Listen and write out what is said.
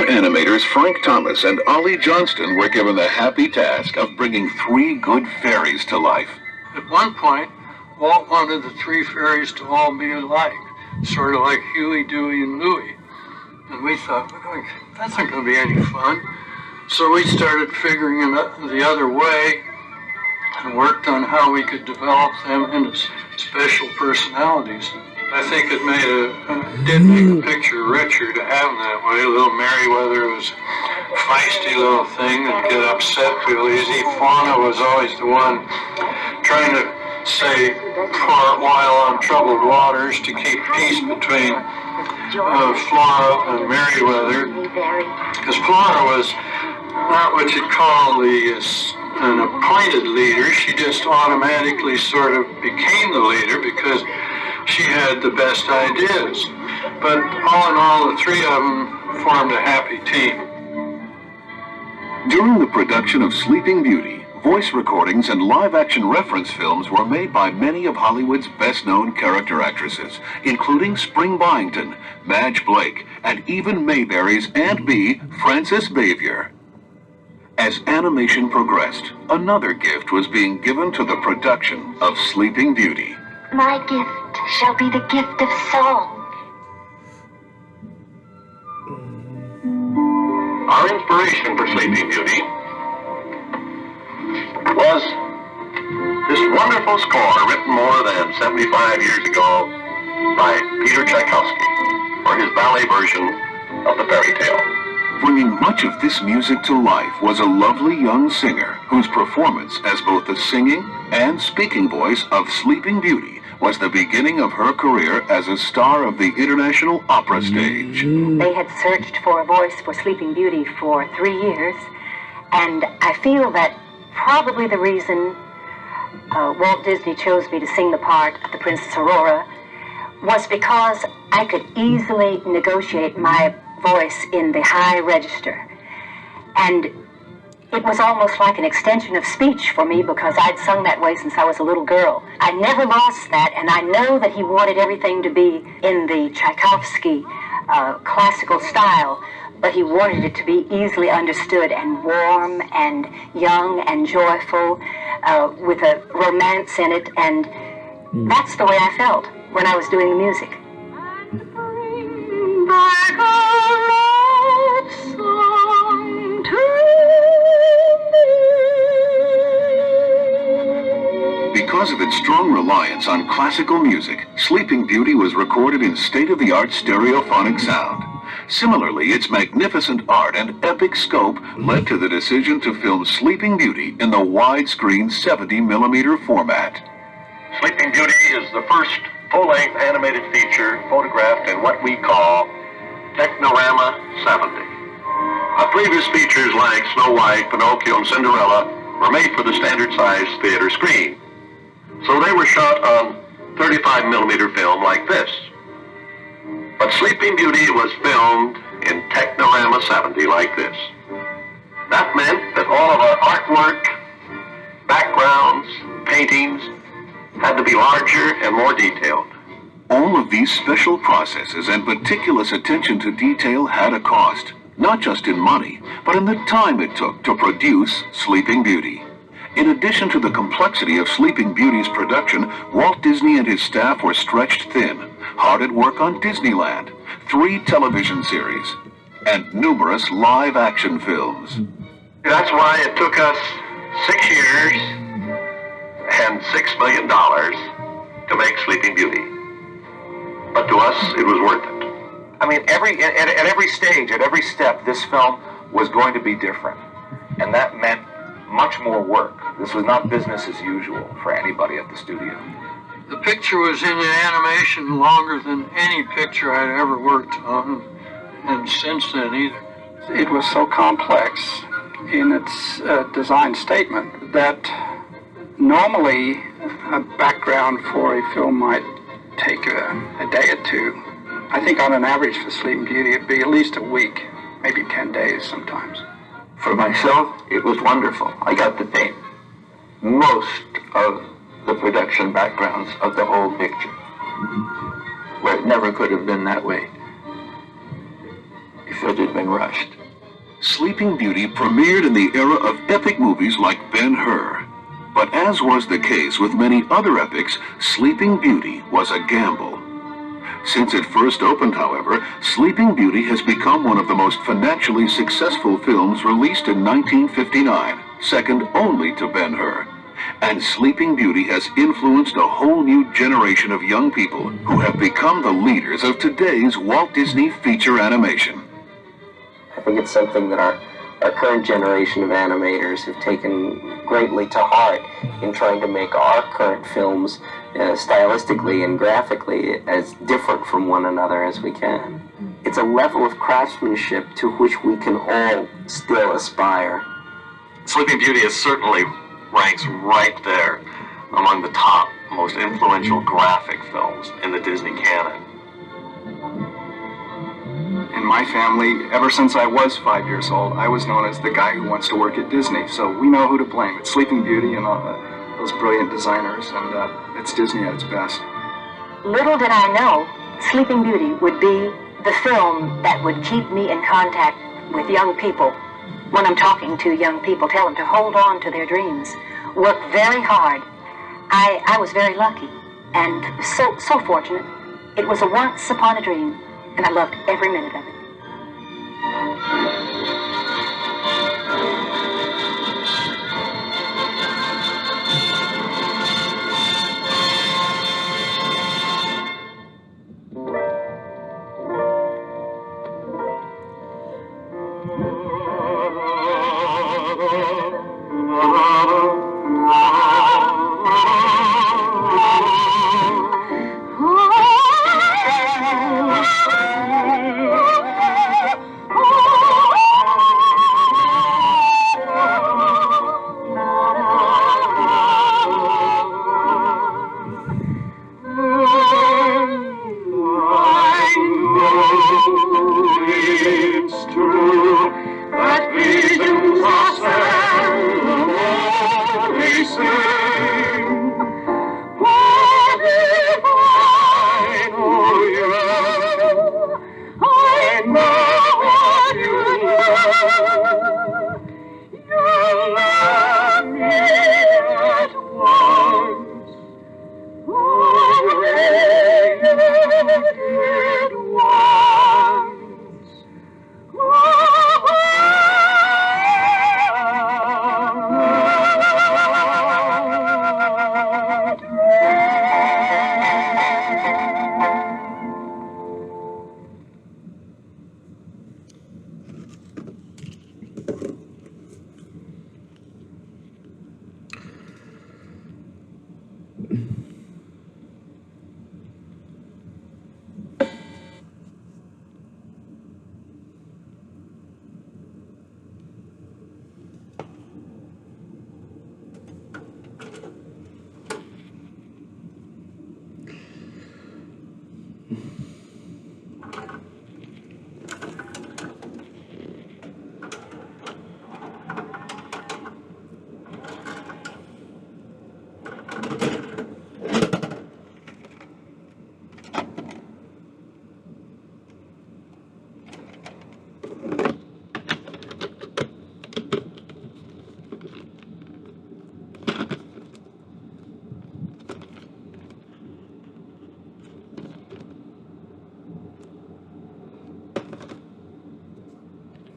animators Frank Thomas and Ollie Johnston were given the happy task of bringing 3 good fairies to life. At one point, Walt wanted the 3 fairies to all be alike, sort of like Huey, Dewey, and Louie. And we thought, that's not going to be any fun. So we started figuring it the other way and worked on how we could develop them into special personalities. I think it did make a picture richer to have them that way. Little Merriweather was a feisty little thing that get upset real easy. Fauna was always the one trying to say for a while on troubled waters to keep peace between Flora and Merriweather, because Flora was not what you'd call an appointed leader. She just automatically sort of became the leader because she had the best ideas. But all in all, the 3 of them formed a happy team. During the production of Sleeping Beauty, voice recordings and live-action reference films were made by many of Hollywood's best-known character actresses, including Spring Byington, Madge Blake, and even Mayberry's Aunt Bee, Frances Bavier. As animation progressed, another gift was being given to the production of Sleeping Beauty. My gift shall be the gift of song. Our inspiration for Sleeping Beauty was this wonderful score written more than 75 years ago by Peter Tchaikovsky for his ballet version of the fairy tale. Bringing much of this music to life was a lovely young singer whose performance as both the singing and speaking voice of Sleeping Beauty was the beginning of her career as a star of the international opera stage. They had searched for a voice for Sleeping Beauty for 3 years, and I feel that probably the reason Walt Disney chose me to sing the part of the Princess Aurora was because I could easily negotiate my voice in the high register. And it was almost like an extension of speech for me because I'd sung that way since I was a little girl. I never lost that, and I know that he wanted everything to be in the Tchaikovsky classical style, but he wanted it to be easily understood and warm and young and joyful with a romance in it, and that's the way I felt when I was doing the music. Because of its strong reliance on classical music, Sleeping Beauty was recorded in state-of-the-art stereophonic sound. Similarly, its magnificent art and epic scope led to the decision to film Sleeping Beauty in the widescreen 70mm format. Sleeping Beauty is the first full-length animated feature photographed in what we call Technorama 70. Previous features like Snow White, Pinocchio, and Cinderella were made for the standard-size theater screen. So they were shot on 35mm film like this. But Sleeping Beauty was filmed in Technorama 70 like this. That meant that all of our artwork, backgrounds, paintings had to be larger and more detailed. All of these special processes and meticulous attention to detail had a cost, not just in money, but in the time it took to produce Sleeping Beauty. In addition to the complexity of Sleeping Beauty's production, Walt Disney and his staff were stretched thin, hard at work on Disneyland, 3 television series, and numerous live-action films. That's why it took us 6 years and $6 million to make Sleeping Beauty. But to us, it was worth it. I mean, at every stage, at every step, this film was going to be different. And that meant much more work. This was not business as usual for anybody at the studio. The picture was in animation longer than any picture I'd ever worked on, and since then either. It was so complex in its design statement that normally a background for a film might take a day or 2. I think on an average for Sleeping Beauty it'd be at least a week, maybe 10 days sometimes. For myself, it was wonderful. I got to paint most of the production backgrounds of the whole picture, where it never could have been that way. If that had been rushed. Sleeping Beauty premiered in the era of epic movies like Ben-Hur. But as was the case with many other epics, Sleeping Beauty was a gamble. Since it first opened, however, Sleeping Beauty has become one of the most financially successful films released in 1959, second only to Ben-Hur. And Sleeping Beauty has influenced a whole new generation of young people who have become the leaders of today's Walt Disney feature animation. I think it's something that our current generation of animators have taken greatly to heart in trying to make our current films stylistically and graphically as different from one another as we can. It's a level of craftsmanship to which we can all still aspire. Sleeping Beauty is certainly ranks right there among the top, most influential graphic films in the Disney canon. In my family, ever since I was 5 years old, I was known as the guy who wants to work at Disney. So we know who to blame. It's Sleeping Beauty and all those brilliant designers, and it's Disney at its best. Little did I know Sleeping Beauty would be the film that would keep me in contact with young people. When I'm talking to young people, tell them to hold on to their dreams, work very hard. I was very lucky and so fortunate. It was a once upon a dream, and I loved every minute of it.